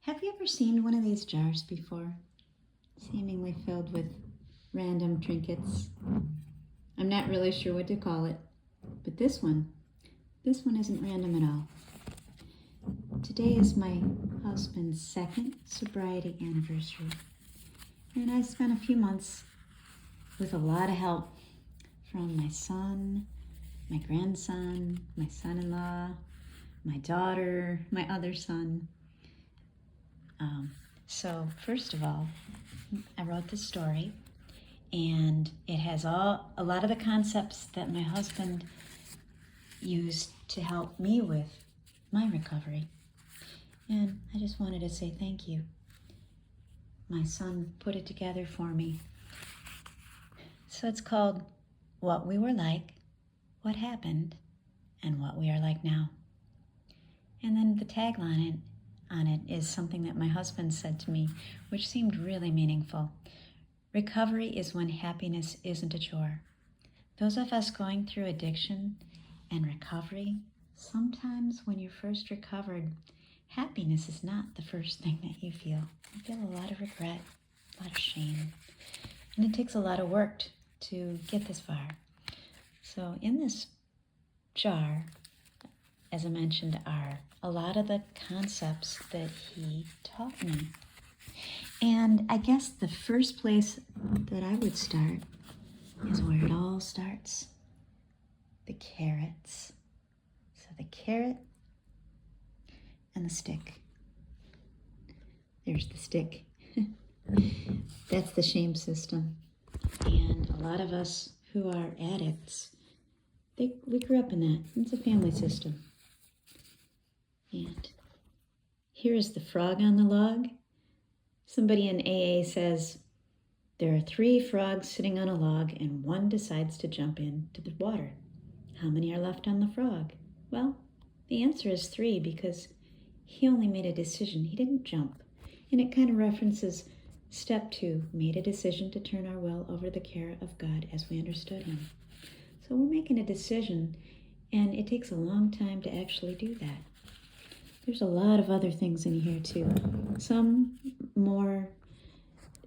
Have you ever seen one of these jars before? Seemingly filled with random trinkets. I'm not really sure what to call it, but this one isn't random at all. Today is my husband's second sobriety anniversary, and I spent a few months with a lot of help from my son, my grandson, my son-in-law, my daughter, my other son. So first of all, I wrote this story, and it has a lot of the concepts that my husband used to help me with my recovery. And I just wanted to say thank you. My son put it together for me. So it's called What We Were Like, What Happened, and What We Are Like Now. And then the tagline on it is something that my husband said to me, which seemed really meaningful. Recovery is when happiness isn't a chore. Those of us going through addiction and recovery, sometimes when you're first recovered, happiness is not the first thing that you feel. You feel a lot of regret, a lot of shame, and it takes a lot of work to get this far. So in this jar, as I mentioned, are a lot of the concepts that he taught me. And I guess the first place that I would start is where it all starts, the carrots. So the carrot and the stick. There's the stick. That's the shame system. And a lot of us who are addicts, we grew up in that. It's a family system. And here is the frog on the log. Somebody in AA says, there are 3 frogs sitting on a log and one decides to jump into the water. How many are left on the frog? Well, the answer is 3 because he only made a decision. He didn't jump. And it kind of references step 2, made a decision to turn our will over the care of God as we understood him. So we're making a decision, and it takes a long time to actually do that. There's a lot of other things in here too. Some more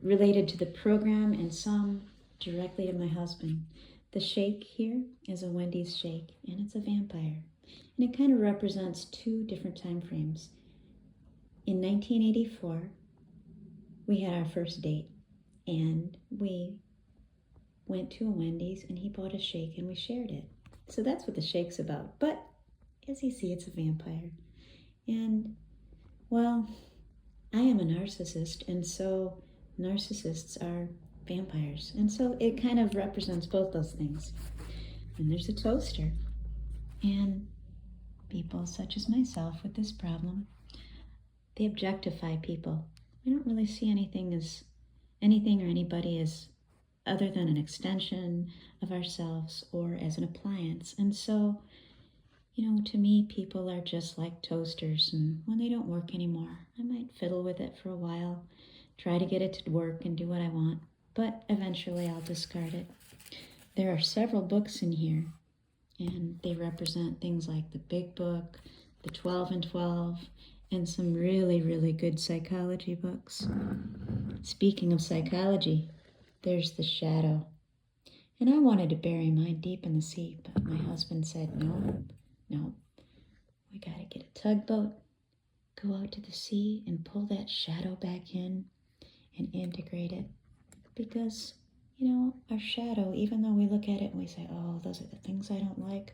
related to the program and some directly to my husband. The shake here is a Wendy's shake, and it's a vampire. And it kind of represents 2 different time frames. In 1984, we had our first date, and we went to a Wendy's, and he bought a shake, and we shared it. So that's what the shake's about. But as you see, it's a vampire. And, well, I am a narcissist, and so narcissists are vampires. And so it kind of represents both those things. And there's a toaster. And people such as myself with this problem, they objectify people. We don't really see anything or anybody as other than an extension of ourselves or as an appliance. And so, to me, people are just like toasters, and when they don't work anymore, I might fiddle with it for a while, try to get it to work and do what I want, but eventually I'll discard it. There are several books in here, and they represent things like the Big Book, the 12 and 12, and some really, really good psychology books. Speaking of psychology, there's the shadow. And I wanted to bury mine deep in the sea, but my husband said, no, we gotta get a tugboat, go out to the sea and pull that shadow back in and integrate it. Because, our shadow, even though we look at it and we say, oh, those are the things I don't like,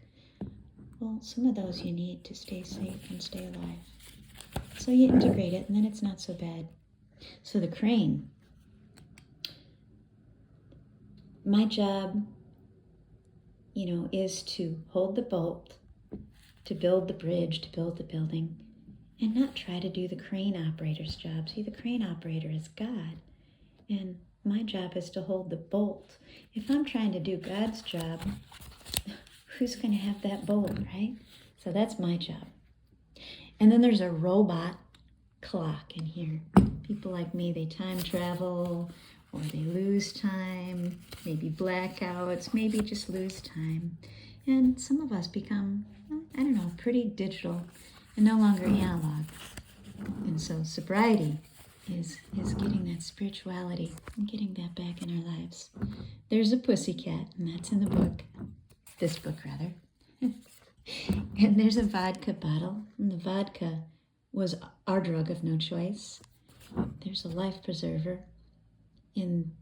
well, some of those you need to stay safe and stay alive. So you integrate it, and then it's not so bad. So the crane. My job, is to hold the boat, to build the bridge, to build the building, and not try to do the crane operator's job. See, the crane operator is God, and my job is to hold the bolt. If I'm trying to do God's job, who's going to have that bolt, right? So that's my job. And then there's a robot clock in here. People like me, they time travel, or they lose time, maybe blackouts, maybe just lose time. And some of us become, pretty digital and no longer analog. And so sobriety is getting that spirituality and getting that back in our lives. There's a pussycat, and that's in the book. This book, rather. And there's a vodka bottle, and the vodka was our drug of no choice. There's a life preserver in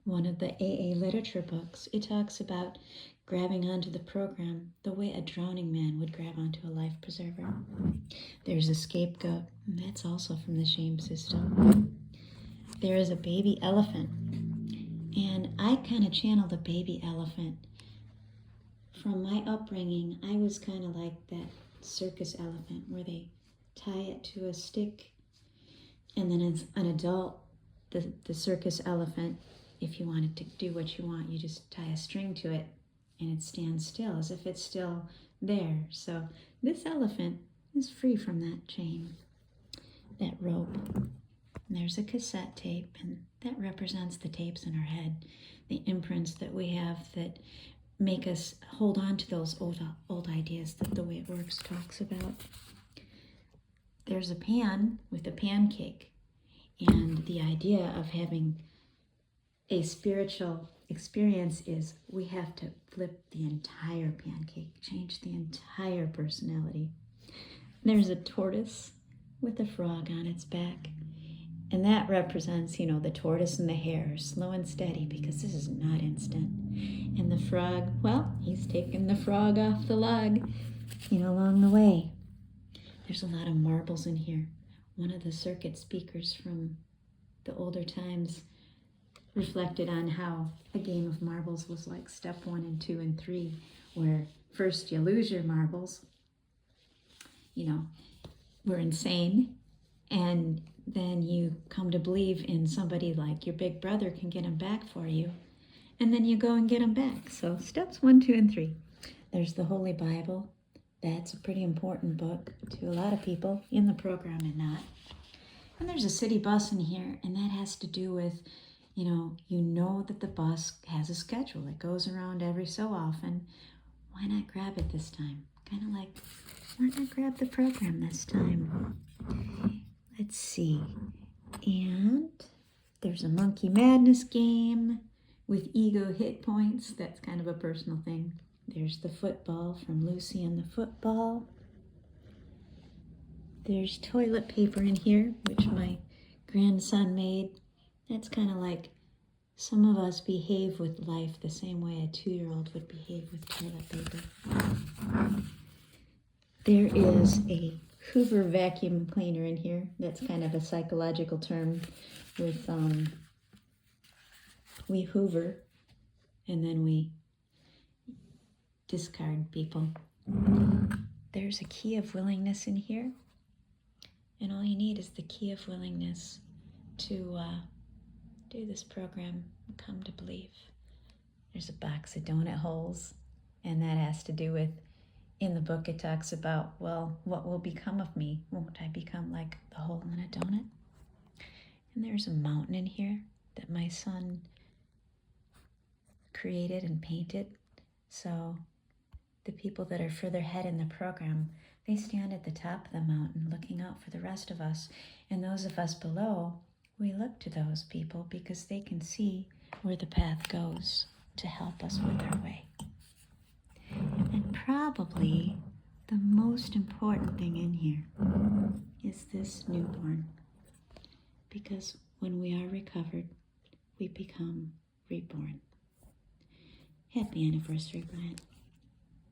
one of the AA literature books. It talks about grabbing onto the program the way a drowning man would grab onto a life preserver. There's a scapegoat, and that's also from the shame system. There is a baby elephant, and I kind of channel the baby elephant. From my upbringing, I was kind of like that circus elephant where they tie it to a stick, and then as an adult, the circus elephant, if you wanted to do what you want, you just tie a string to it and it stands still as if it's still there. So this elephant is free from that chain, that rope. And there's a cassette tape, and that represents the tapes in our head, the imprints that we have that make us hold on to those old ideas that The Way It Works talks about. There's a pan with a pancake, and the idea of having a spiritual experience is we have to flip the entire pancake, change the entire personality. There's a tortoise with a frog on its back, and that represents, the tortoise and the hare, slow and steady, because this is not instant. And the frog, well, he's taking the frog off the log, along the way. There's a lot of marbles in here. One of the circuit speakers from the older times reflected on how a game of marbles was like step 1 and 2 and 3, where first you lose your marbles, we're insane, and then you come to believe in somebody like your big brother can get them back for you, and then you go and get them back. So steps 1, 2, and 3. There's the Holy Bible. That's a pretty important book to a lot of people in the program and not. And there's a city bus in here, and that has to do with that the bus has a schedule. It goes around every so often. Why not grab it this time? Kind of like, why not grab the program this time? Let's see. And there's a Monkey Madness game with ego hit points. That's kind of a personal thing. There's the football from Lucy and the Football. There's toilet paper in here, which my grandson made. That's kind of like some of us behave with life the same way a 2-year-old would behave with toilet paper. There is a Hoover vacuum cleaner in here. That's kind of a psychological term with we hoover and then we discard people. There's a key of willingness in here, and all you need is the key of willingness to do this program and come to believe. There's a box of donut holes, and that has to do with, in the book it talks about, well, what will become of me? Won't I become like the hole in a donut? And there's a mountain in here that my son created and painted. So the people that are further ahead in the program, they stand at the top of the mountain looking out for the rest of us. And those of us below, we look to those people because they can see where the path goes to help us with our way. And probably the most important thing in here is this newborn. Because when we are recovered, we become reborn. Happy anniversary, Brian.